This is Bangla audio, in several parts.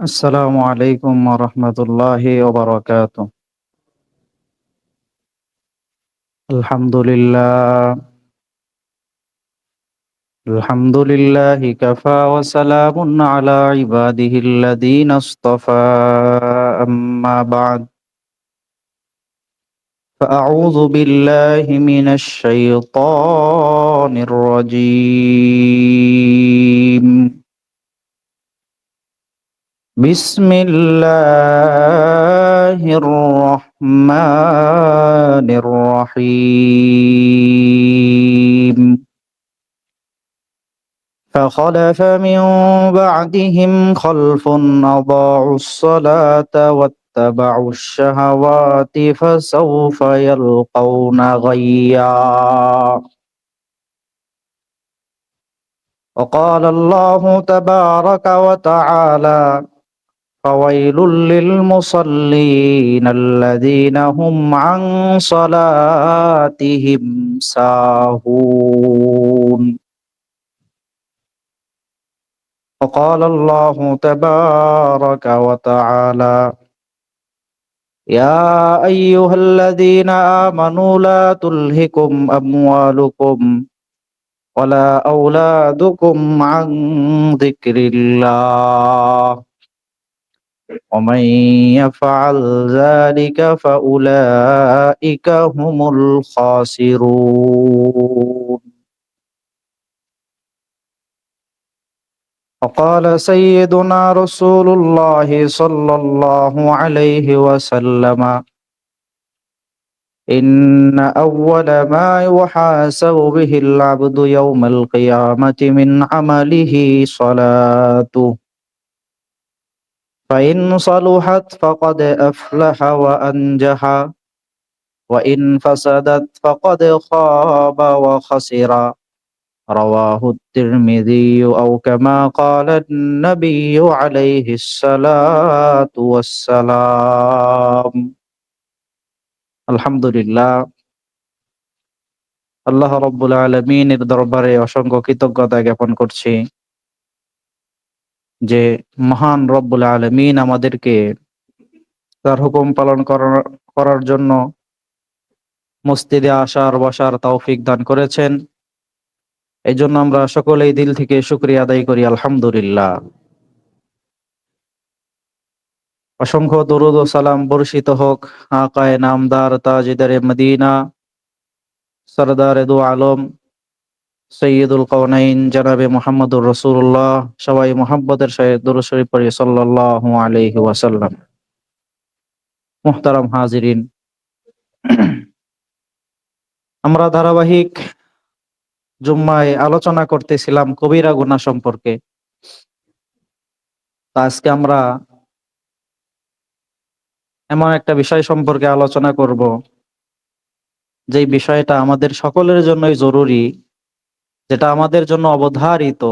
আসসালামু আলাইকুম রহমতুল্লাহি ওয়া আলহামদুলিল্লাহ। আলহামদুলিল্লাহি কাফা ওয়া সালামুন আলা ইবাদিহিল্লাযীনা ইসতাফা। আম্মা বা'দ। ফাআউযু বিল্লাহি মিনাশ শাইতানির রাজীম। বিসমিল্লাহির রহমানির রহিম। فخلف من بعدهم خلف أضاعوا الصلاة واتبعوا الشهوات فسوف يلقون غيا. وقال الله تبارك وتعالى: فويل للمصلين الذين هم عن صلاتهم ساهون. وقال الله تبارك وتعالى: يا أيها الذين آمنوا لا تلهكم أموالكم ولا أولادكم عن ذكر الله ومن يفعل ذلك فأولئك هم الخاسرون. وقال سيدنا رسول الله صلى الله عليه وسلم: إن أول ما يحاسب به العبد يوم القيامة من عمله صلاته، فإن صلحت فقد أفلح وأنجح، وإن فسدت فقد خاب وخسر. رواه الترمذي أو كما قال النبي عليه الصلاة والسلام. আলহামদুলিল্লাহ, আল্লাহ রাব্বুল আলামিনের দরবারে অসংখ্য কৃতজ্ঞতা জ্ঞাপন করছি যে মহান রব্বুল আলামিন আমাদেরকে তার হুকুম পালন করার জন্য মসজিদে আসার বসার তৌফিক দান করেছেন। এই জন্য আমরা সকলেই দিল থেকে শুকরিয়া আদায় করি, আলহামদুলিল্লাহ। অসংখ্য দরুদ ও সালাম বর্ষিত হোক আকায়ে নামদার তাজদারে মদিনা সরদারে দু আলম সৈয়দুল কওনাইন জনাবে মুহাম্মদুর রাসূলুল্লাহ। সবাই মুহাব্বতের সহিত দুরূদ শরীফ পড়ি সাল্লাল্লাহু আলাইহি ওয়াসাল্লাম। মুহতারাম হাজিরিন, আমরা ধারাবাহিক জুম্মায় আলোচনা করতেছিলাম কবিরা গুনাহ সম্পর্কে। আজকে আমরা এমন একটা বিষয় সম্পর্কে আলোচনা করব, যেই বিষয়টা আমাদের সকলের জন্যই জরুরি, যেটা আমাদের জন্য অবধারিত,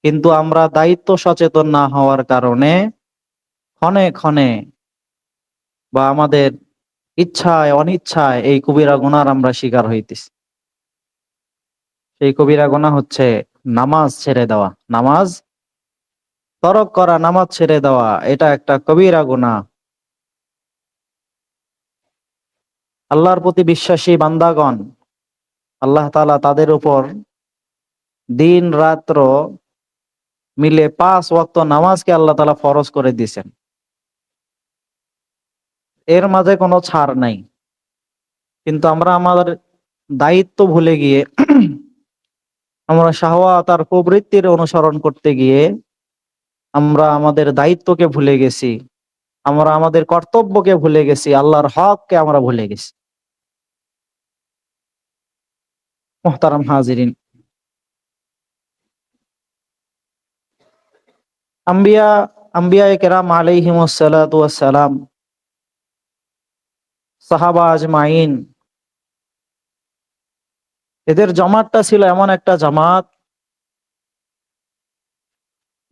কিন্তু আমরা দায়িত্ব সচেতন না হওয়ার কারণে ক্ষণে ক্ষণে বা আমাদের ইচ্ছায় অনিচ্ছায় এই কবিরা গুনার আমরা শিকার হইতেছি। সেই কবিরা গুনাহ হচ্ছে নামাজ ছেড়ে দেওয়া, নামাজ তরক করা, নামাজ ছেড়ে দেওয়া। এটা একটা কবিরা গুনাহ। আল্লাহর প্রতি বিশ্বাসী বান্দাগণ, আল্লাহ তাআলা তাদের উপর দিন রাত্র মিলে 5 ওয়াক্ত নামাজকে আল্লাহ তাআলা ফরজ করে দিয়েছেন। এর মাঝে কোনো ছাড় নাই। কিন্তু আমরা আমাদের দায়িত্ব ভুলে গিয়ে আমরা শাহওয়াত আর প্রবৃত্তির অনুসরণ করতে গিয়ে আমরা আমাদের দায়িত্বকে ভুলে গেছি, আমরা আমাদের কর্তব্যকে ভুলে গেছি, আল্লাহর হককে আমরা ভুলে গেছি। মুহতারাম হাজিরিন, আম্বিয়া আম্বিয়ায়ে কেরাম আলাইহিমুস সালাতু ওয়াস সালাম, সাহাবা আজমাইন, এদের জামাতটা ছিল এমন একটা জামাত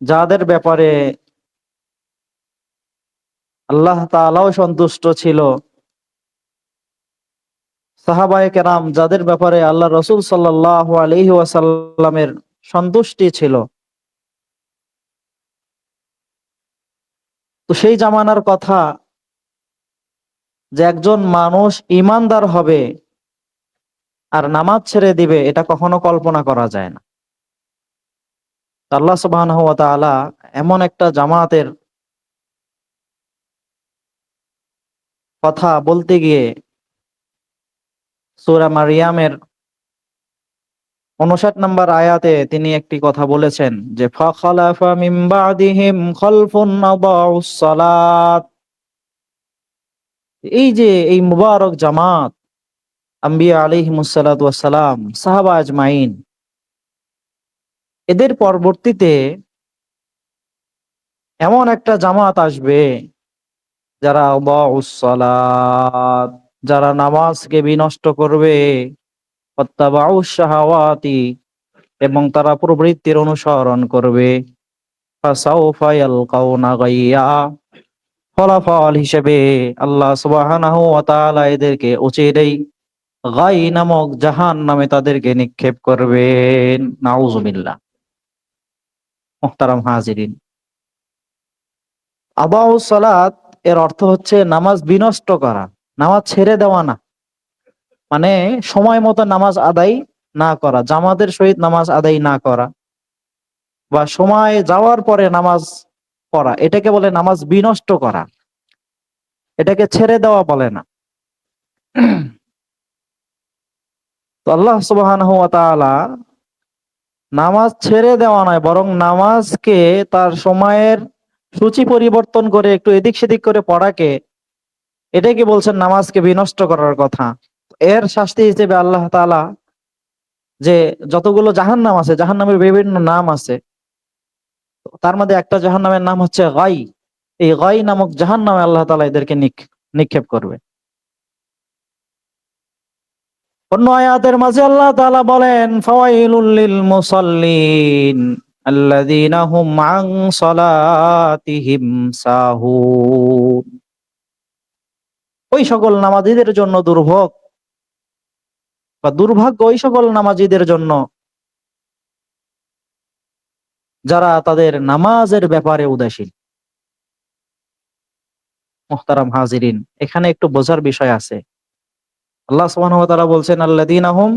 যাদের ব্যাপারে আল্লাহ তাআলাও সন্তুষ্ট ছিল, সাহাবায়ে কেরাম যাদের ব্যাপারে আল্লাহ রাসূল সাল্লাল্লাহু আলাইহি ওয়াসাল্লামের সন্তুষ্টি ছিল। তো সেই জামানার কথা, যে একজন মানুষ ঈমানদার হবে আর নামাজ ছেড়ে দিবে, এটা কখনো কল্পনা করা যায় না। আল্লাহ সুবহানাহু ওয়া তাআলা এমন একটা জামাতের কথা বলতে গিয়ে সূরা মারিয়ামের ৫৯ নম্বর আয়াতে তিনি একটি কথা বলেছেন যে ফাখালাফা মিন বাদিহিম খালফুন আদাউস সালাত। এই যে এই মুবারক জামাত, আম্বিয়া আলাইহিমুস সালাতু ওয়াস সালাম, সাহাবা আজমাইন, এদের পরবর্তীতে এমন একটা জামাত আসবে যারা আদাউস সালাত, যারা নামাজকে বিনষ্ট করবে, ওয়াত্তাবাউশ শাহাওয়াতি, এবং তারা প্রবৃত্তির অনুসরণ করবে, ফাসাউফা ইয়ালকাউনা গাইয়্যা, ফলাফল হিসেবে আল্লাহ সুবহানাহু ওয়া তাআলা এদেরকে অচিরেই গাই নামক জাহান্নামে তাদেরকে নিক্ষেপ করবেন। নাউজুবিল্লাহ। মুহতারাম হাজিরিন, আদাউস সালাত এর অর্থ হচ্ছে নামাজ বিনষ্ট করা, নামাজ ছেড়ে দেওয়া না, মানে সময় মতো নামাজ আদায় না করা, জামাতের সহিত নামাজ আদায় না করা, বা সময় যাওয়ার পরে নামাজ পড়া, এটাকে বলে নামাজ বিনষ্ট করা, এটাকে ছেড়ে দেওয়া বলে না। তো আল্লাহ সুবহানাহু ওয়া তাআলা নামাজ ছেড়ে দেওয়া নয়, বরং নামাজকে তার সময়ের সূচি পরিবর্তন করে একটু এদিক সেদিক করে পড়াকে, এটাকে বলছেন নামাজকে বিনষ্ট করার কথা। এর শাস্তি হিসেবে আল্লাহ তাআলা যে যতগুলো জাহান্নাম আছে, জাহান্নামের বিভিন্ন নাম আছে, তার মধ্যে একটা জাহান্নামের নাম হচ্ছে গাই। এই গাই নামক জাহান্নামে আল্লাহ তাআলা এদেরকে নিক্ষেপ করবে। অন্য আয়াতের মাঝে আল্লাহ তাআলা বলেন ফাওয়াইলুল লিল মুসাল্লিন আল্লাযীনা হুম আন সালাতিহিম সাহুন। ওই সকল নামাজীদের জন্য দুর্ভোগ বা দুর্ভাগ্য ওই সকল নামাজীদের জন্য যারা তাদের নামাজের ব্যাপারে উদাসীন। মুহতারাম হাজিরিন, এখানে একটু বোঝার বিষয় আছে। আল্লাহ সুবহানাহু ওয়া তাআলা বলছেন আল্লাযীনা হুম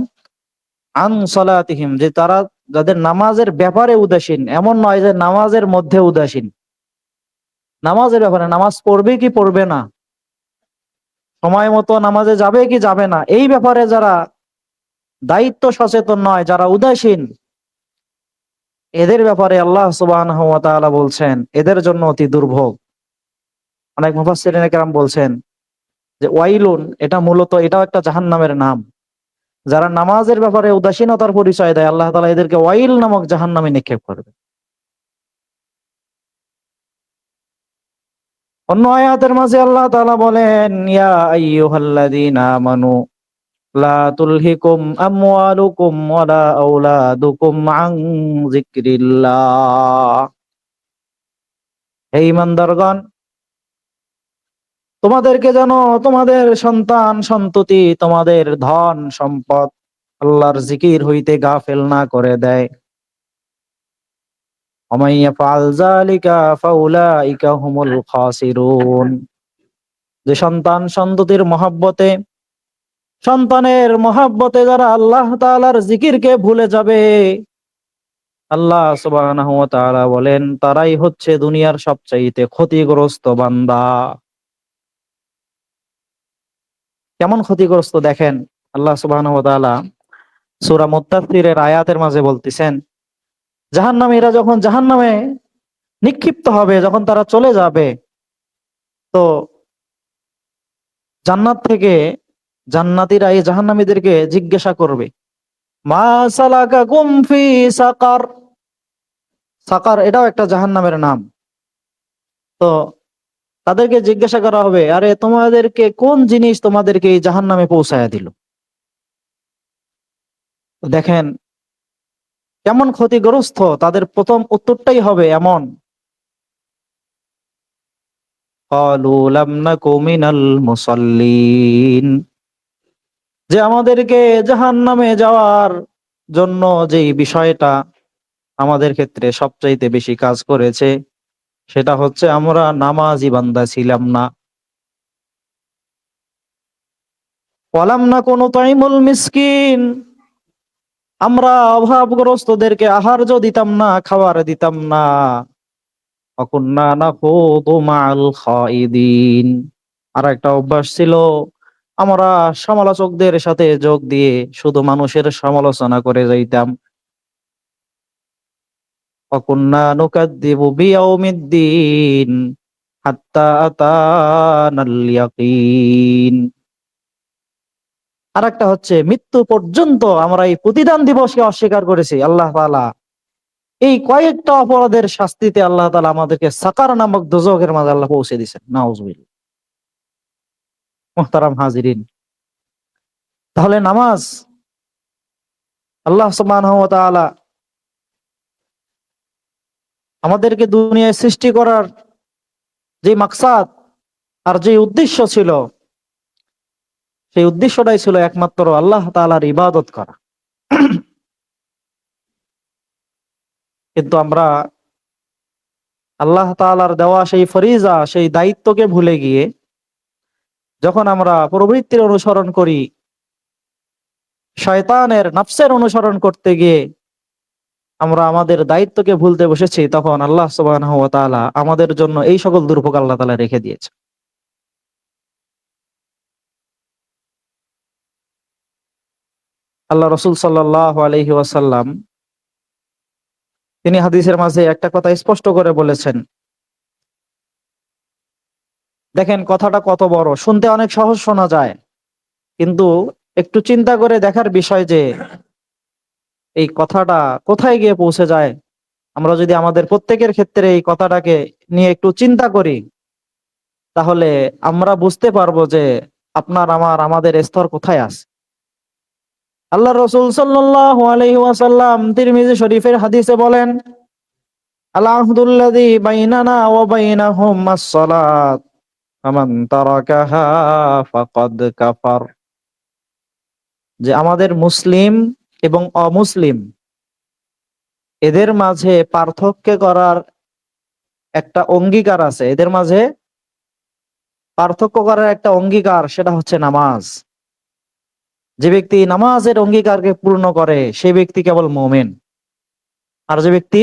আন সালাতিহিম, যে তারা যাদের নামাজের ব্যাপারে উদাসীন, এমন নয় যে নামাজের মধ্যে উদাসীন। নামাজের ব্যাপারে, নামাজ পড়বে কি পড়বে না, সময় মতো নামাজে যাবে কি যাবে না, এই ব্যাপারে যারা দায়িত্ব সচেতন নয়, যারা উদাসীন, এদের ব্যাপারে আল্লাহ সুবহানাহু ওয়া তাআলা বলছেন এদের জন্য অতি দুর্ভোগ। অনেক মুফাসসিরিনে কেরাম বলছেন যে ওয়াইলুন, এটা মূলত এটাও একটা জাহান্নামের নাম। যারা নামাজের ব্যাপারে উদাসীনতার পরিচয় দেয়, আল্লাহ তাআলা এদেরকে ওয়াইল নামক জাহান্নামে নিক্ষেপ করবে। অন্য আয়াতের মাঝে আল্লাহ তাআলা বলেন ইয়া আইয়ুহাল্লাযীনা আমানু লা তুলহিকুম আমওয়ালুকুম ওয়ালা আওলাদুকুম আন যিকরিল্লাহ। হে ঈমানদারগণ, তোমাদেরকে যেন তোমাদের সন্তান সন্ততি, তোমাদের ধন সম্পদ আল্লাহর জিকির হইতে গাফেল না করে দেয়। ওয়ামান ইয়াফআল যালিকা ফাউলাইকা হুমুল খাসিরুন। যে সন্তান সন্ততির মহব্বতে, সন্তানের মহব্বতে যারা আল্লাহ তাআলার জিকিরকে ভুলে যাবে, আল্লাহ সুবহানাহু ওয়া তাআলা বলেন তারাই হচ্ছে দুনিয়ার সবচাইতে ক্ষতিগ্রস্ত বান্দা। কেমন ক্ষতিগ্রস্ত দেখেন, আল্লাহ সুবহানাহু ওয়া তাআলা সূরা মুত্তাসিরের আয়াতের মাঝে বলতেছেন, জাহান্নামীরা যখন জাহান্নামে নিক্ষিপ্ত হবে, যখন তারা চলে যাবে, তো জান্নাত থেকে জান্নাতীরা এই জাহান্নামীদেরকে জিজ্ঞাসা করবে, মা সালাকাকুম ফি সাকার। সাকার এটাও একটা জাহান্নামের নাম। তো তাদেরকে জিজ্ঞাসা করা হবে, আরে তোমাদেরকে কোন জিনিস তোমাদেরকে এই জাহান্নামে পৌঁছায়া দিল। তো দেখেন কেমন ক্ষতিগ্রস্ত, তাদের প্রথম উত্তরটাই হবে এমন, ক্বালু লাম নাকু মিনাল মুসাল্লিন, যে আমাদেরকে জাহান্নামে যাওয়ার জন্য যেই বিষয়টা আমাদের ক্ষেত্রে সবচাইতে বেশি কাজ করেছে, সেটা হচ্ছে আমরা নামাজি বান্দা ছিলাম না। ওয়ালাম নাকুনু তুইমুল মিসকিন, আমরা অভাবগ্রস্তদেরকে আহার্য দিতাম না, খাবার দিতাম না। ওয়া কুন্না নাখুদু মাআল খাইদিন, আর একটা অভ্যাস ছিল, আমরা সমালোচকদের সাথে যোগ দিয়ে শুধু মানুষের সমালোচনা করে যাইতাম। ওয়া কুন্না নুকাদ্দিবু বিয়াউমিদ্দিন হাত্তা আতানাল ইয়াকিন। আর একটা হচ্ছে মৃত্যু পর্যন্ত আমরা এই প্রতিদান দিবসকে অস্বীকার করেছি। আল্লাহ তাআলা এই কয়েকটা অপরাধের শাস্তিতে আল্লাহ তাআলা আমাদেরকে সাকার নামক দোজখের মাঝে আল্লাহ পৌঁছে দিয়েছেন। নাউজুবিল্লাহ। মুহতারাম হাজিরিন, তাহলে নামাজ আল্লাহ সুবহানাহু ওয়া তাআলা আমাদেরকে দুনিয়ায় সৃষ্টি করার যে মাকসাদ আর যে উদ্দেশ্য ছিল, সেই উদ্দেশ্যটাই ছিল একমাত্র আল্লাহ তাআলার ইবাদত করা। কিন্তু আমরা আল্লাহ তাআলার দেওয়া সেই ফরিজা, সেই দায়িত্বকে ভুলে গিয়ে যখন আমরা প্রবৃত্তির অনুসরণ করি, শয়তানের নফসের অনুসরণ করতে গিয়ে আমরা আমাদের দায়িত্বকে ভুলতে বসেছি, তখন আল্লাহ সুবহানাহু ওয়া তাআলা আমাদের জন্য এই সকল দুর্ভোগ আল্লাহ তাআলা রেখে দিয়েছে। আল্লাহ রাসূল সাল্লাল্লাহু আলাইহি ওয়াসাল্লাম তিনি হাদিসের মাঝে একটা কথা স্পষ্ট করে বলেছেন। দেখেন কথাটা কত বড়, শুনতে অনেক সহজ শোনা যায়, কিন্তু একটু চিন্তা করে দেখার বিষয় যে এই কথাটা কোথায় গিয়ে পৌঁছে যায়। আমরা যদি আমাদের প্রত্যেকের ক্ষেত্রে এই কথাটাকে নিয়ে একটু চিন্তা করি, তাহলে আমরা বুঝতে পারবো যে আপনার আমাদের স্তর কোথায় আছে। আল্লাহ রাসূল সাল্লাল্লাহু আলাইহি ওয়াসাল্লাম তিরমিজি শরীফের হাদিসে বলেন, আল আহদুল্লাযী বাইনানা ওয়া বাইনাহুম আস-সালাত ফামান তারাকাহা ফাকাদ কাফার। যে আমাদের মুসলিম এবং অমুসলিম এদের মাঝে পার্থক্য করার একটা অঙ্গীকার আছে, এদের মাঝে পার্থক্য করার একটা অঙ্গীকার, সেটা হচ্ছে নামাজ। যে ব্যক্তি নামাজের অঙ্গীকারকে পূর্ণ করে সেই ব্যক্তি কেবল মুমিন। আর যে ব্যক্তি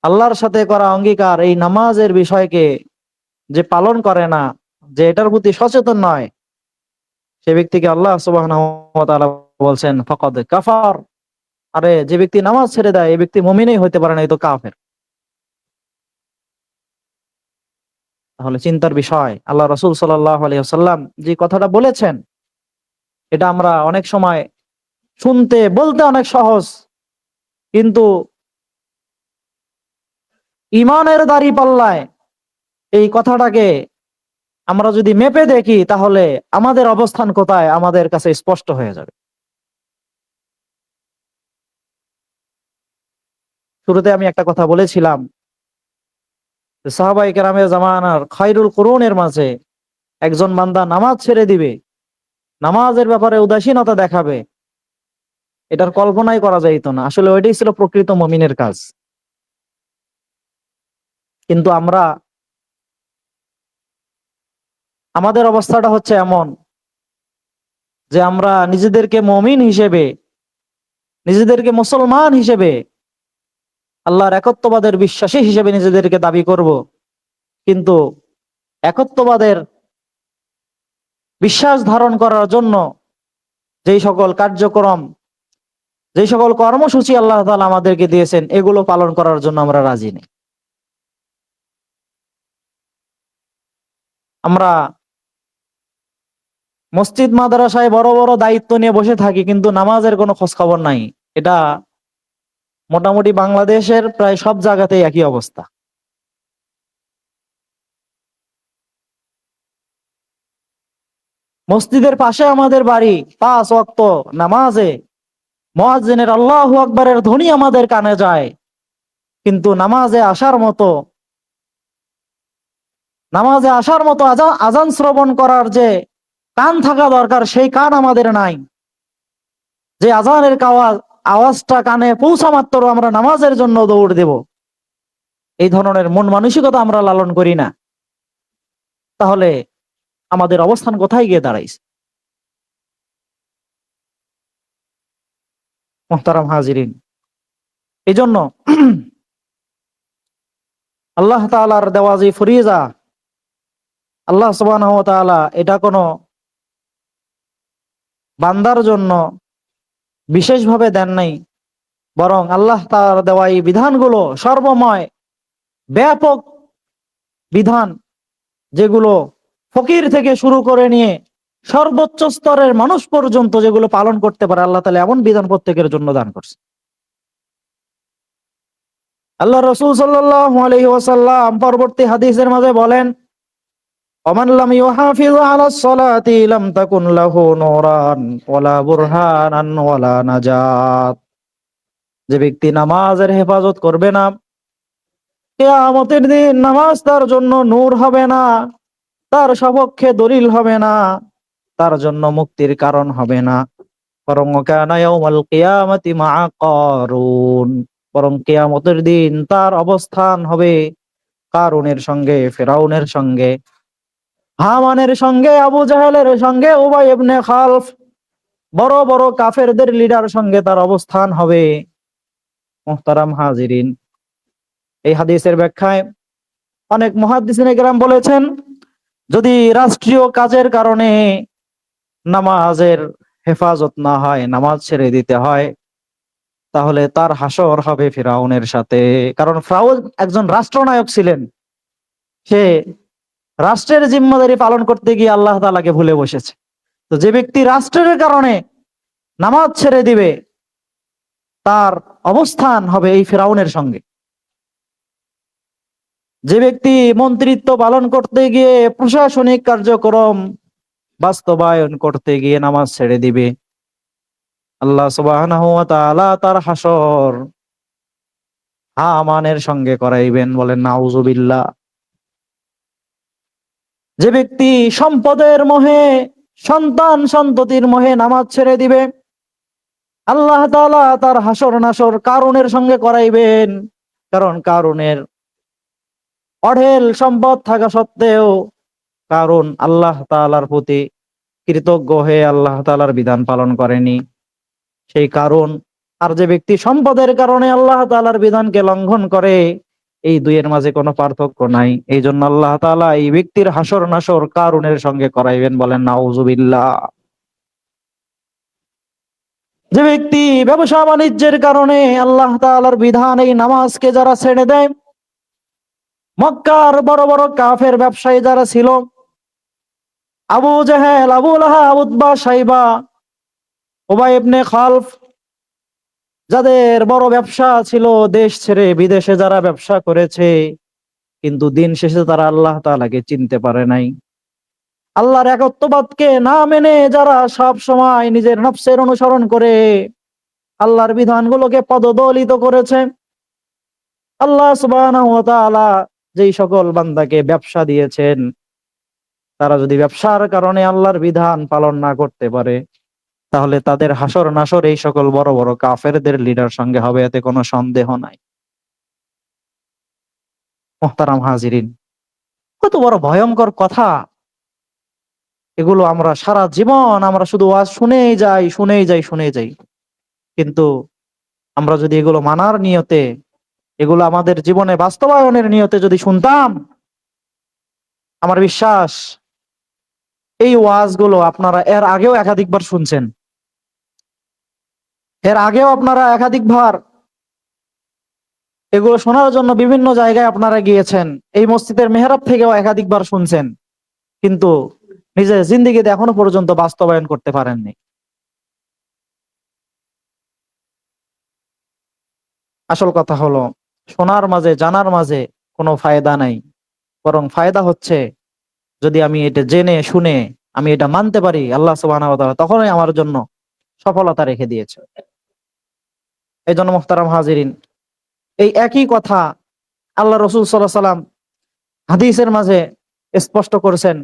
আল্লাহর সাথে করা অঙ্গীকার, এই নামাজের বিষয়কে যে পালন করে না, যে এটার প্রতি সচেতন নয়, সে ব্যক্তিকে আল্লাহ সুবহানাহু ওয়া তাআলা বলছেন ফাকাদ কাফার। আরে যে ব্যক্তি নামাজ ছেড়ে দেয়, এই ব্যক্তি মুমিনই হইতে পারে না, এই তো কাফের। তাহলে চিন্তার বিষয়, আল্লাহ রাসূল সাল্লাল্লাহু আলাইহি ওয়াসাল্লাম যে কথাটা বলেছেন, এটা আমরা অনেক সময় শুনতে বলতে অনেক সহজ, কিন্তু ইমানের দাঁড়িপাল্লায় এই কথাটাকে আমরা যদি মেপে দেখি, তাহলে আমাদের অবস্থান কোথায় আমাদের কাছে স্পষ্ট হয়ে যাবে। শুরুতে আমি একটা কথা বলেছিলাম, সাহাবায়ে কেরামের জামানার খায়রুল কুরুনের মাঝে একজন বান্দা নামাজ ছেড়ে দিবে, নামাজের ব্যাপারে উদাসীনতা দেখাবে, এটার কল্পনাই করা যাইত না। আসলে ওইটাই ছিল প্রকৃত মুমিনের কাজ। কিন্তু আমাদের অবস্থাটা হচ্ছে এমন যে আমরা নিজেদেরকে মুমিন হিসেবে, নিজেদেরকে মুসলমান হিসেবে, আল্লাহর একত্ববাদের বিশ্বাসী হিসেবে নিজেদেরকে দাবি করব, কিন্তু একত্ববাদের বিশ্বাস ধারণ করার জন্য যেই সকল কার্যক্রম, যেই সকল কর্মসূচি আল্লাহ তাআলা আমাদেরকে দিয়েছেন, এগুলো পালন করার জন্য আমরা রাজি নেই। আমরা মসজিদ মাদ্রাসায় বড় বড় দায়িত্ব নিয়ে বসে থাকি, কিন্তু নামাজের কোনো খোঁজ খবর নাই। এটা মোটামুটি বাংলাদেশের প্রায় সব জায়গাতেই একই অবস্থা। মসজিদের পাশে আমাদের বাড়ি, 5 ওয়াক্ত নামাজে মুয়াজ্জিনের আল্লাহু আকবারের ধ্বনি আমাদের কানে যায়, কিন্তু নামাজে আসার মতো আজান শ্রবণ করার যে কান থাকা দরকার, সেই কান আমাদের নাই। যে আজানের আওয়াজটা কানে পৌঁছা মাত্র আমরা নামাজের জন্য দৌড় দেব, এই ধরনের মন মানসিকতা আমরা লালন করি না, তাহলে আমাদের অবস্থান কোথায় গিয়ে দাঁড়াইছে? মুহতারাম হাজিরিন, এই জন্য আল্লাহ তাআলার দেওয়া যে ফরিজা, আল্লাহ সুবহানাহু ওয়া তাআলা এটা কোনো বান্দার জন্য বিশেষভাবে দেন নাই, বরং আল্লাহ তাআলার দেওয়া এই বিধানগুলো সর্বময় ব্যাপক বিধান, যেগুলো ফকির থেকে শুরু করে নিয়ে সর্বোচ্চ স্তরের মানুষ পর্যন্ত যেগুলো পালন করতে পারে, আল্লাহ তাআলা এমন বিধান প্রত্যেকের জন্য দান করছে। আল্লাহ রাসূল সাল্লাল্লাহু আলাইহি ওয়াসাল্লাম পরবর্তী হাদিসের মাঝে বলেন, ওমান লাম ইউহাফিজ আলাস সালাতি লাম তাকুন লাহু নূরান ওয়ালা বুরহানান ওয়ালা নাজাত। যে ব্যক্তি নামাজের হেফাজত করবে না, কিয়ামতের দিন নামাজ তার জন্য নূর হবে না, তার সপক্ষে দলিল হবে না, তার জন্য মুক্তির কারণ হবে না। বরং কানা ইয়াউমাল কিয়ামাতি মা'a কারুন, বরং কিয়ামতের দিন তার অবস্থান হবে কারুনের সঙ্গে, ফিরাউনের সঙ্গে, হামানের সঙ্গে, আবু জাহেলের সঙ্গে, উবাই ইবনে খালফ, বড় বড় কাফেরদের লিডার সঙ্গে তার অবস্থান হবে। মুহতারাম হাজিরিন, এই হাদিসের ব্যাখ্যায় অনেক মুহাদ্দিসিনে কেরাম বলেছেন, যদি রাষ্ট্রীয় কাজের কারণে নামাজের হেফাজত না হয়, নামাজ ছেড়ে দিতে হয়, তাহলে তার হাসর হবে ফিরাউনের সাথে। কারণ ফিরাউন একজন রাষ্ট্রনায়ক ছিলেন, সে রাষ্ট্রের জিম্মাদারি পালন করতে গিয়ে আল্লাহ তাআলাকে ভুলে বসেছে। তো যে ব্যক্তি রাষ্ট্রের কারণে নামাজ ছেড়ে দিবে, তার অবস্থান হবে এই ফিরাউনের সঙ্গে। যে ব্যক্তি মন্ত্রিত্ব পালন করতে গিয়ে, প্রশাসনিক কার্যক্রম বাস্তবায়ন করতে গিয়ে নামাজ ছেড়ে দিবে, আল্লাহ সুবহানাহু ওয়া তাআলা তার হাসর হামানের সঙ্গে করাইবেন, বলেন নাউজুবিল্লাহ। যে ব্যক্তি সম্পদের মোহে, সন্তান সন্ততির মোহে নামাজ ছেড়ে দিবে, আল্লাহ তাআলা তার হাসর নাসর কারুনের সঙ্গে করাইবেন। কারণ কারুনের অঢেল সম্পদ থাকা সত্ত্বেও কারণ আল্লাহ তাআলার প্রতি কৃতজ্ঞ হয়ে আল্লাহ তাআলার বিধান পালন করেনি, সেই কারণ। আর যে ব্যক্তি সম্পদের কারণে আল্লাহ তাআলার বিধানকে লঙ্ঘন করে, এই দুইয়ের মাঝে কোনো পার্থক্য নাই। এই জন্য আল্লাহ তাআলা এই ব্যক্তির হাসর নাসর কারুনের সঙ্গে করাইবেন, বলেন নাউজুবিল্লাহ। যে ব্যক্তি ব্যবসা বাণিজ্যের কারণে আল্লাহ তাআলার বিধান এই নামাজকে যারা ছেড়ে দেয়, মক্কার বড় বড় কাফের ব্যবসায়ী যারা ছিল, আবু জাহেল, আবু লাহাব, উতবা, সাইবা, উবাই ইবনে খালফ, যাদের বড় ব্যবসা ছিল, দেশ ছেড়ে বিদেশে যারা ব্যবসা করেছে, কিন্তু দিন শেষে তারা আল্লাহ তাআলাকে চিনতে পারে নাই। আল্লাহর একত্ববাদকে না মেনে যারা সব সময় নিজের নফসের অনুসরণ করে আল্লাহর বিধানগুলোকে পদদলিত করেছে, আল্লাহ সুবহানাহু ওয়া তাআলা যেই সকল বান্দাকে ব্যবসা দিয়েছেন, তারা যদি ব্যবসার কারণে আল্লাহর বিধান পালন না করতে পারে, তাহলে তাদের হাসর নাসর এই সকল বড় বড় কাফেরদের লিডার সঙ্গে হবে, এতে কোনো সন্দেহ নাই। মুহতারাম হাজিরিন, কত বড় ভয়ঙ্কর কথা এগুলো! আমরা সারা জীবন আমরা শুধু ওয়াজ শুনেই যাই, শুনেই যাই, শুনেই যাই, কিন্তু আমরা যদি এগুলো মানার নিয়তে, এগুলো আমাদের জীবনে বাস্তবায়নের নিয়তে যদি শুনতাম, আমার বিশ্বাস এই ওয়াজগুলো আপনারা এর আগেও একাধিকবার শুনছেন, এর আগেও আপনারা একাধিকবার এগুলো শোনার জন্য বিভিন্ন জায়গায় আপনারা গিয়েছেন, এই মসজিদের মেহরাব থেকেও একাধিকবার শুনছেন, কিন্তু নিজের জিন্দেগিতে এখনো পর্যন্ত বাস্তবায়ন করতে পারেননি। আসল কথা হলো, শোনার মাঝে, জানার মাঝে কোনো ফায়দা নাই, বরং ফায়দা হচ্ছে যদি আমি এটা জেনে শুনে আমি এটা মানতে পারি, আল্লাহ সুবহানাহু ওয়া তাআলা তখনই আমার জন্য সফলতা রেখে দিয়েছে। এই জন্য মুহতারাম হাজিরিন, এই একই কথা আল্লাহ রাসূল সাল্লাল্লাহু আলাইহি সাল্লাম হাদিসের মাঝে স্পষ্ট করেছেন,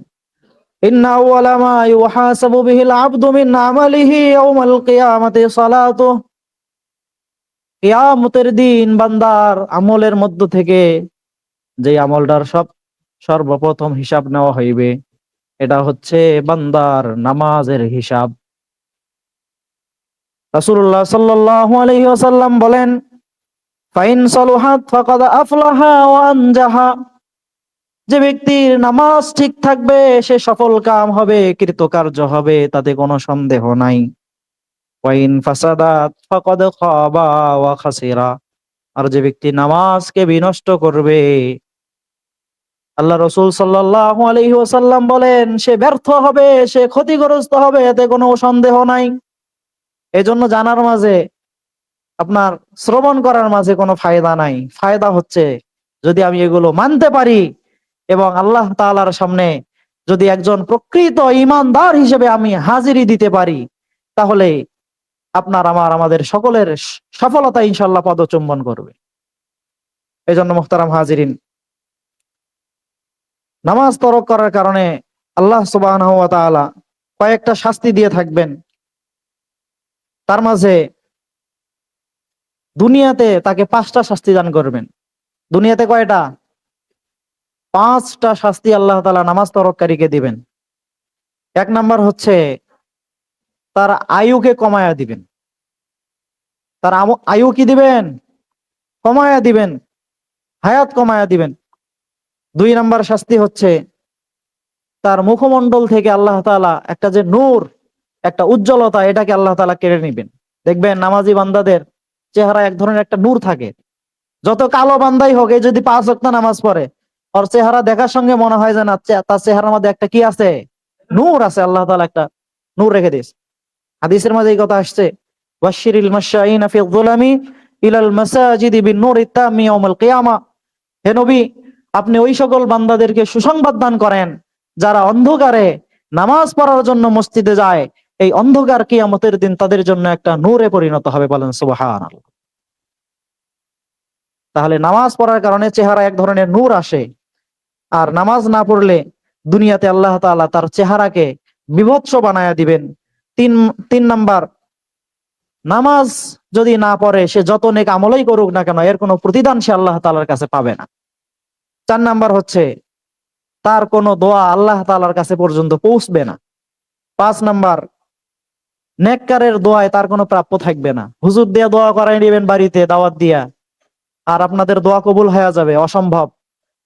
ইন্না আউওয়ালা মা ইউহাসাবু বিহিল আবদু মিন আমালিহি ইয়াউমাল কিয়ামাতি সালাতুহু। কিয়ামতের দিন বান্দার আমলের মধ্য থেকে যে আমলটার সর্বপ্রথম হিসাব নেওয়া হইবে এটা হচ্ছে বান্দার নামাজের হিসাব। রাসূলুল্লাহ সাল্লাল্লাহু আলাইহি ওয়াসাল্লাম বলেন, ফাইন সালুহাত ফাকাদ আফলাহা ওয়া আনজাহা, যে ব্যক্তির নামাজ ঠিক থাকবে সে সফল কাম হবে, কৃতকার্য হবে, তাতে কোনো সন্দেহ নাই। ওয়াইন ফাসাদাত ফাকাদ খাবা ওয়া খাসিরা, আর যে ব্যক্তি নামাজকে বিনষ্ট করবে, আল্লাহ রাসূল সাল্লাল্লাহু আলাইহি ওয়াসাল্লাম বলেন সে ব্যর্থ হবে, সে ক্ষতিগ্রস্ত হবে, এতে কোনো সন্দেহ নাই। এজন্য জানার মাঝে, আপনার শ্রবণ করার মাঝে কোনো ফায়দা নাই। ফায়দা হচ্ছে যদি আমি এগুলো মানতে পারি এবং আল্লাহ তাআলার সামনে যদি একজন প্রকৃত ঈমানদার হিসেবে আমি হাজিরি দিতে পারি, তাহলে আমাদের সকলের সফলতা ইনশাআল্লাহ পদচুম্বন করবে। এজন্য মুহতারাম হাজিরিন, নামাজ তরক করার কারণে আল্লাহ সুবহানাহু ওয়া তাআলা কয়েকটা শাস্তি দিয়ে থাকবেন। তার মাঝে দুনিয়াতে তাকে 5টা শাস্তি দান করবেন। দুনিয়াতে কয়টা? 5টা শাস্তি আল্লাহ তাআলা নামাজ তরককারীকে দিবেন। 1 নাম্বার হচ্ছে তার আয়ুকে কমায়া দিবেন। তার আয়ু কি দিবেন? কমায়া দিবেন, হায়াত কমায়া দিবেন। 2 নাম্বার শাস্তি হচ্ছে তার মুখমণ্ডল থেকে আল্লাহ তাআলা একটা যে নূর, একটা উজ্জ্বলতা, এটাকে আল্লাহ তাআলা কেড়ে নিবেন। দেখবেন নামাজি বান্দাদের চেহারা এক ধরনের একটা নূর থাকে। যত কালো বান্দাই হোক, এই যদি 5 ওয়াক্ত নামাজ পড়ে, ওর চেহারা দেখার সঙ্গে মনে হয় যে না, তার চেহারার মধ্যে একটা কি আছে? নূর আছে। আল্লাহ তাআলা একটা নূর রেখে দিয়েছে। হাদিসের মাঝে এই কথা আসছে, ওয়াশশিরিল মাশাইনা ফি যুলামি ইলাল মাসাজিদি বিন-নূরি তামি ইয়াউমাল কিয়ামা। হে নবী, আপনি ওই সকল বান্দাদেরকে সুসংবাদ দান করেন যারা অন্ধকারে নামাজ পড়ার জন্য মসজিদে যায়, এই অন্ধকার কিয়ামতের দিন তাদের জন্য একটা নূরে পরিণত হবে। বলেন সুবহানাল্লাহ। তাহলে নামাজ পড়ার কারণে চেহারা এক ধরনের নূর আসে। আর নামাজ না পড়লে দুনিয়াতে আল্লাহ তাআলা তার চেহারাকে বিভৎস বানায়া দিবেন। তিন তিন নাম্বার, নামাজ যদি না পড়ে সে যত নেক আমলই করুক না কেন, এর কোনো প্রতিদান সে আল্লাহ তাআলার কাছে পাবে না। 4 নাম্বার হচ্ছে তার কোনো দোয়া আল্লাহ তাআলার কাছে পর্যন্ত পৌঁছবে না। 5 নাম্বার, নেককারের দোয়ায় তার কোনো প্রাপ্য থাকবে না। হুজুর দিয়ে দোয়া করাই নেবেন বাড়িতে দাওয়াত দিয়া, আর আপনাদের দোয়া কবুল হয়ে যাবে, অসম্ভব।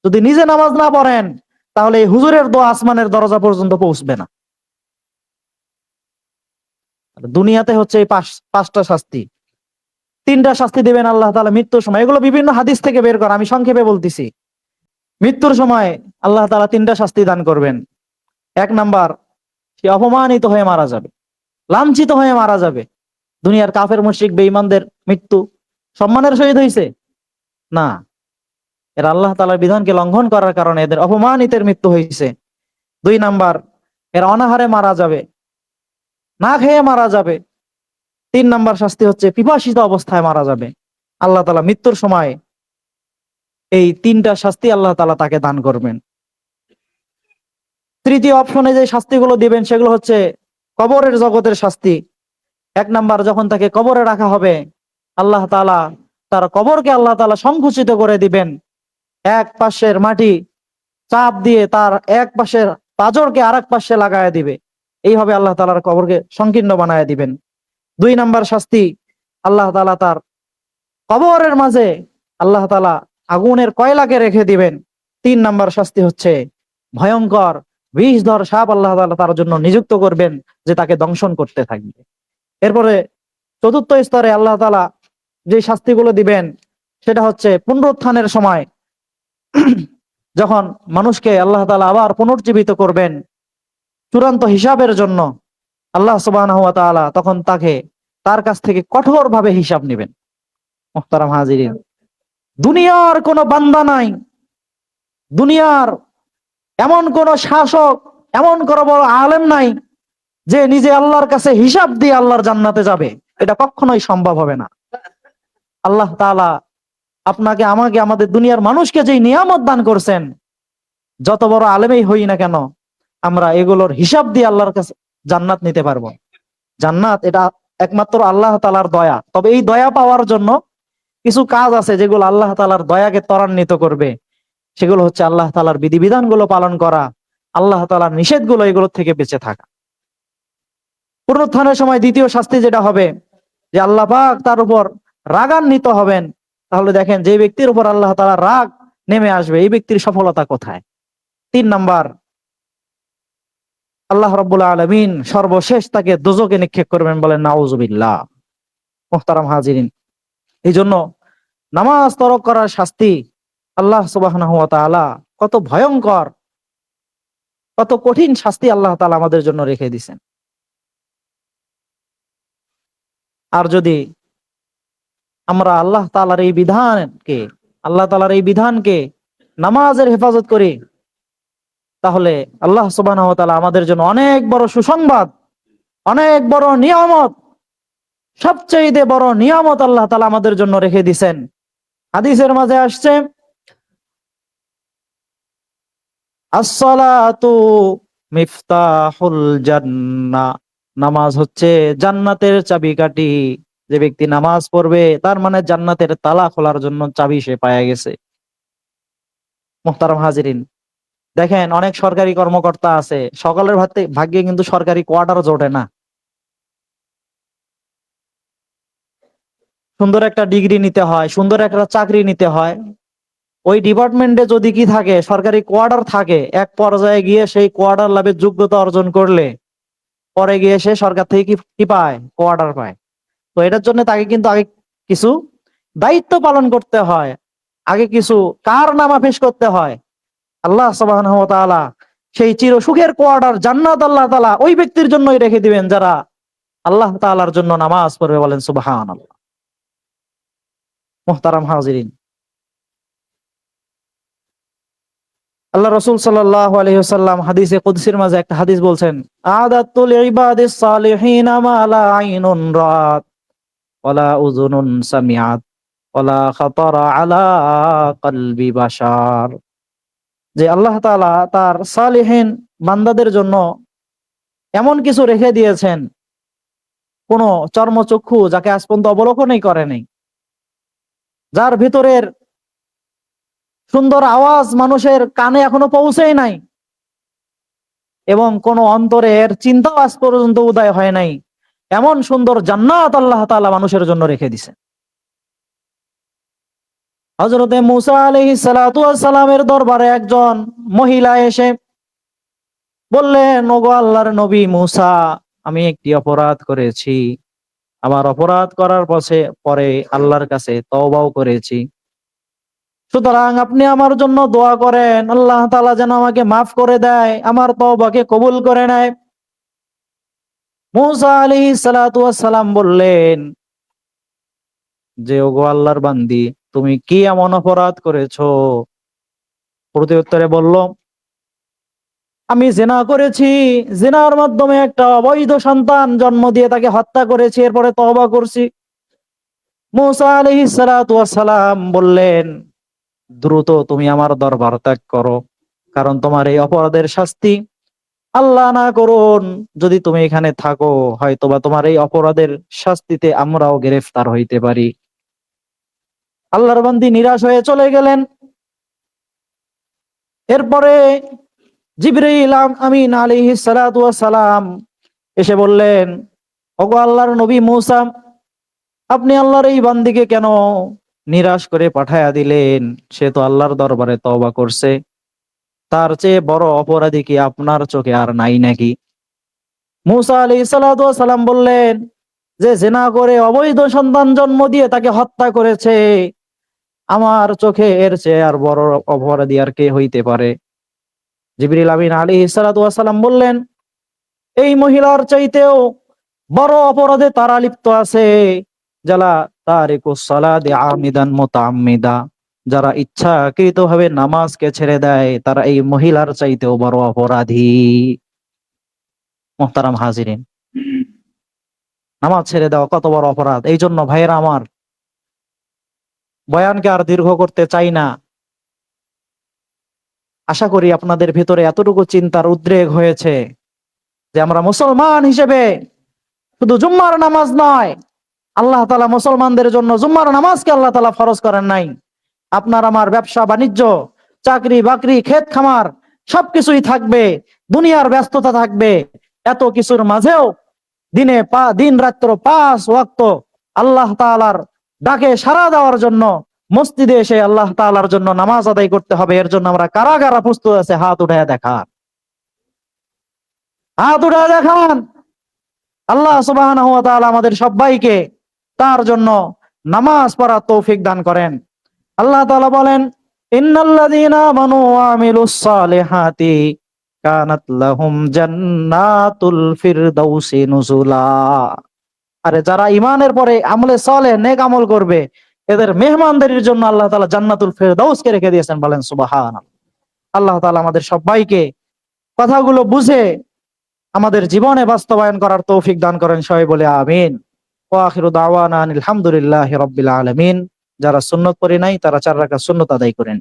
যদি নিজে নামাজ না পড়েন, তাহলে এই হুজুরের দোয়া আসমানের দরজা পর্যন্ত পৌঁছবে না। দুনিয়াতে হচ্ছে এই 5টা শাস্তি। 3টা শাস্তি দিবেন আল্লাহ তাআলা মৃত্যুর সময়। এগুলো বিভিন্ন হাদিস থেকে বের করা, আমি সংক্ষেপে বলতেছি। মৃত্যুর সময় আল্লাহ তাআলা 3টা শাস্তি দান করবেন। 1 নাম্বার, সে অপমানিত হয়ে মারা যাবে, লাঞ্ছিত হয়ে মারা যাবে। দুনিয়ার কাফের মুশরিক বেঈমানদের মৃত্যু সম্মানের সহিত হয়েছে না, এরা আল্লাহ তাআলার বিধানকে লঙ্ঘন করার কারণে এদের অপমানিতের মৃত্যু হয়েছে। 2 নাম্বার, এরা অনাহারে মারা যাবে, না খেয়ে মারা যাবে। 3 নাম্বার শাস্তি হচ্ছে পিপাসিত অবস্থায় মারা যাবে। আল্লাহ তাআলা মৃত্যুর সময় এই 3টা শাস্তি আল্লাহ তাআলা তাকে দান করবেন। তৃতীয় অপশনে যে শাস্তিগুলো দিবেন সেগুলো হচ্ছে কবরের জগতের শাস্তি। 1 নাম্বার, যখন তাকে কবরে রাখা হবে, আল্লাহ তাআলা তার কবরকে আল্লাহ তাআলা সংকুচিত করে দিবেন। এক পাশের মাটি চাপ দিয়ে তার এক পাশের পাঁজরকে আরেক পাশে লাগায় দিবে। এইভাবে আল্লাহ তাআলার কবরকে সংকীর্ণ বানায় দিবেন। 2 নাম্বার শাস্তি, আল্লাহ তাআলা তার কবরের মাঝে আল্লাহ তাআলা আগুনের কয়লাকে রেখে দিবেন। 3 নাম্বার শাস্তি হচ্ছে ভয়ঙ্কর বিষধর সাপ আল্লাহ তাআলা তার জন্য নিযুক্ত করবেন, যে তাকে দংশন করতে থাকবে। এরপরে 4র্থ স্তরে আল্লাহ তাআলা যে শাস্তিগুলো দিবেন সেটা হচ্ছে পুনরুত্থানের সময়, যখন মানুষকে আল্লাহ তাআলা আবার পুনর্জীবিত করবেন চূড়ান্ত হিসাবের জন্য, আল্লাহ সুবহানাহু ওয়া তাআলা তখন তার কাছ থেকে কঠোরভাবে হিসাব নেবেন। মুহতারাম হাজিরিন, দুনিয়ার কোনো বান্দা নাই, দুনিয়ার এমন কোন শাসক, এমন কোন বড় আলেম নাই যে নিজে আল্লাহর কাছে হিসাব দিয়ে আল্লাহর জান্নাতে যাবে। এটা কখনোই সম্ভব হবে না। আল্লাহ তাআলা আপনাকে, আমাকে, আমাদের দুনিয়ার মানুষকে যে নিয়ামত দান করছেন, যত বড় আলেমই হই না কেন, আমরা এগুলোর হিসাব দিয়ে আল্লাহর কাছে জান্নাত নিতে পারবো। জান্নাত এটা একমাত্র আল্লাহ তাআলার দয়া। তবে এই দয়া পাওয়ার জন্য কিছু কাজ আছে যেগুলো আল্লাহ তাআলার দয়াকে ত্বরান্বিত করবে। সেগুলো হচ্ছে আল্লাহ তাআলার বিধিবিধানগুলো পালন করা, আল্লাহ তাআলার নিষেধগুলো, এগুলো থেকে বেঁচে থাকা। পুনরুত্থানের সময় দ্বিতীয় শাস্তি যেটা হবে, যে আল্লাহ পাক তার উপর রাগান্বিত হবেন। তাহলে দেখেন, যে ব্যক্তির উপর আল্লাহ তাআলার রাগ নেমে আসবে, এই ব্যক্তির সফলতা কোথায়? 3 নাম্বার, আল্লাহ রাব্বুল আলামিন সর্বশেষ তাকে দোজখে নিক্ষেপ করবেন, বলেন নাউজুবিল্লাহ। মুহতারাম হাজিরিন, এই জন্য নামাজ তরক করার শাস্তি আল্লাহ সুবহানাহু ওয়া তাআলা কত ভয়ঙ্কর, কত কঠিন শাস্তি আল্লাহ তাআলা আমাদের জন্য রেখে দিয়েছেন। আর যদি আমরা আল্লাহ তাআলার এই বিধানকে নামাজের হেফাজত করি, তাহলে আল্লাহ সুবহানাহু ওয়া তাআলা আমাদের জন্য অনেক বড় সুসংবাদ, অনেক বড় নিয়ামত, সবচেয়ে বড় নিয়ামত আল্লাহ তাআলা আমাদের জন্য রেখে দিয়েছেন। হাদিসের মাঝে আসছে, আসসালাতু মিফতাহুল জান্নাহ, নামাজ হচ্ছে জান্নাতের চাবিকাঠি। যে ব্যক্তি নামাজ পড়বে, তার মানে জান্নাতের তালা খোলার জন্য চাবি সে পায়া গেছে। মুহতারাম হাজিরিন, দেখেন অনেক সরকারি কর্মকর্তা আছে, সকালের ভাগ্যে কিন্তু সরকারি কোয়ার্টার জোটে না। সুন্দর একটা ডিগ্রি নিতে হয়, সুন্দর একটা চাকরি নিতে হয়, ওই ডিপার্টমেন্টে যদি কি থাকে, সরকারি কোয়ার্টার থাকে, এক পর্যায়ে গিয়ে সেই কোয়ার্টার লাভের যোগ্যতা অর্জন করলে পরে গিয়ে সে সরকার থেকে কি কি পায়? কোয়ার্টার পায়। তো এটার জন্য তাকে কিন্তু আগে কিছু দায়িত্ব পালন করতে হয়, আগে কিছু কারনামা পেশ করতে হয়। আল্লাহ সুবহানাহু ওয়া তাআলা সেই চির সুখের কোয়ার্টার জান্নাত আল্লাহ তাআলা ওই ব্যক্তির জন্যই রেখে দিবেন যারা আল্লাহ তাআলার জন্য নামাজ পড়বে, বলেন সুবহানাল্লাহ। মুহতারাম হাজিরিন, আল্লাহ রাসূল সাল্লাল্লাহু আলাইহি ওয়াসাল্লাম হাদিসে কুদসির মাঝে একটা হাদিস বলছেন, আদাতুল ইবাদিস সালিহিনা মা লা আইনুন রাত ওয়ালা উযুনুন সামিআত ওয়ালা খাতারা আলা কলবি বাশার। যে আল্লাহ তাআলা তার সালিহিন বান্দাদের জন্য এমন কিছু রেখে দিয়েছেন, কোন চর্মচক্ষু যাকে আজ পর্যন্ত অবলোকনই করে নাই, যার ভিতরের সুন্দর আওয়াজ মানুষের কানে এখনো পৌঁছেই নাই, এবং কোন অন্তরের চিন্তাও আজ পর্যন্ত উদয় হয় নাই, এমন সুন্দর জান্নাত আল্লাহ তাআলা মানুষের জন্য রেখে দিয়েছেন। হযরতে মূসা আলাইহিস সালাতু ওয়াস সালামের দরবারে একজন মহিলা এসে বললেন, ওগো আল্লাহর নবী মূসা, আমি একটি অপরাধ করেছি, আমার অপরাধ করার পরে আল্লাহর কাছে তওবাও করেছি, সুতরাং আপনি আমার জন্য দোয়া করেন, আল্লাহ তাআলা যেন আমাকে মাফ করে দেয়, আমার তওবাকে কবুল করে নেয়। মূসা আলাইহিস সালাতু ওয়াস সালাম বললেন যে, ওগো আল্লাহর বান্দি, তুমি কি এমন অপরাধ করেছো? প্রত্যুত্তরে বলল, আমি জিনা করেছি, জিনার মাধ্যমে একটা অবৈধ সন্তান জন্ম দিয়ে তাকে হত্যা করেছি, এরপরে তওবা করছি। মূসা আলাইহিস সালাতু ওয়াস সালাম বললেন, দ্রুত তুমি আমার দরবার ত্যাগ করো, কারণ তোমার এই অপরাধের শাস্তি, আল্লাহ না করুন যদি তুমি এখানে থাকো, হয়তোবা তোমার এই অপরাধের শাস্তিতে আমরাও গ্রেফতার হইতে পারি। আল্লাহর বান্দী নিরাশ হয়ে চলে গেলেন। এরপরে জিবরাইল আমিন আলাইহিস সালাতু ওয়াস সালাম এসে বললেন, ওগো আল্লাহর নবী মূসা, আপনি আল্লাহর এই বান্দীকে কেন নিরাশ করে পাঠায়া দিলেন? সে তো আল্লাহর দরবারে তওবা করছে, তার চেয়ে বড় অপরাধী কি আপনার চোখে আর নাই নাকি? মূসা আলাইহিস সালাতু ওয়াস সালাম বললেন, যে জিনা করে অবৈধ সন্তান জন্ম দিয়ে তাকে হত্যা করেছে, আমার চোখে এর চেয়ে আর বড় অপরাধী আর কে হইতে পারে? জিবরিল আমিন আলাইহিস সালাতু ওয়াস সালাম বললেন, এই মহিলার চাইতেও বড় অপরাধে তারা লিপ্ত আছে, যারা তারিকুস সালাতি আমিদান মুতাআম্মিদা, যারা ইচ্ছাকৃতভাবে নামাজকে ছেড়ে দেয়, তারা এই মহিলার চাইতেও বড় অপরাধী। মুহতারাম হাজিরিন, নামাজ ছেড়ে দেওয়া কত বড় অপরাধ! এই জন্য ভাইয়েরা আমার, বয়ানকে আর দীর্ঘ করতে চাই না। আশা করি আপনাদের ভিতরে এতটুকু চিন্তার উদ্রেক হয়েছে যে আমরা মুসলমান হিসেবে শুধু জুম্মার নামাজ নয়, আল্লাহ তাআলা মুসলমানদের জন্য জুম্মার নামাজকে আল্লাহ তাআলা ফরজ করেন নাই। আপনার আমার ব্যবসা বাণিজ্য, চাকরি বাকরি, ক্ষেত খামার সবকিছুই থাকবে, দুনিয়ার ব্যস্ততা থাকবে। এত কিছুর মাঝেও দিন রাত্র 5 ওয়াক্ত আল্লাহ তাআলার ডাকে সাড়া দেওয়ার জন্য মসজিদে এসে আল্লাহ তাআলার জন্য নামাজ আদায় করতে হবে। এর জন্য আমরা কারা কারা প্রস্তুত আছে? হাত উঠায় দেখান, হাত উঠায় দেখান। আল্লাহ সুবহানাহু ওয়া তাআলা আমাদের সবাইকে তার জন্য নামাজ পড়ার তৌফিক দান করেন। আল্লাহ তাআলা বলেন, ইন্নাল্লাযীনা আমানু ওয়া আমিলুস সালিহাতি কানাত লাহুম জান্নাতুল ফিরদাউসি নুজুলা। আরে যারা ইমানের পরে আমলে সালেহ নেক আমল করবে, এদের মেহমানদারির জন্য আল্লাহ তাআলা জান্নাতুল ফিরদাউসকে রেখে দিয়েছেন। বলেন সুবহানাল্লাহ। আল্লাহ তাআলা আমাদের সবাইকে কথাগুলো বুঝে আমাদের জীবনে বাস্তবায়ন করার তৌফিক দান করেন। সবাই বলে আমিন। ওয়া আখিরু দাওয়ানা আনিল হামদুলিল্লাহি রাব্বিল আলামিন। যারা সুন্নত পড়ে নাই তারা 4 রাকাত সুন্নত আদায় করেন।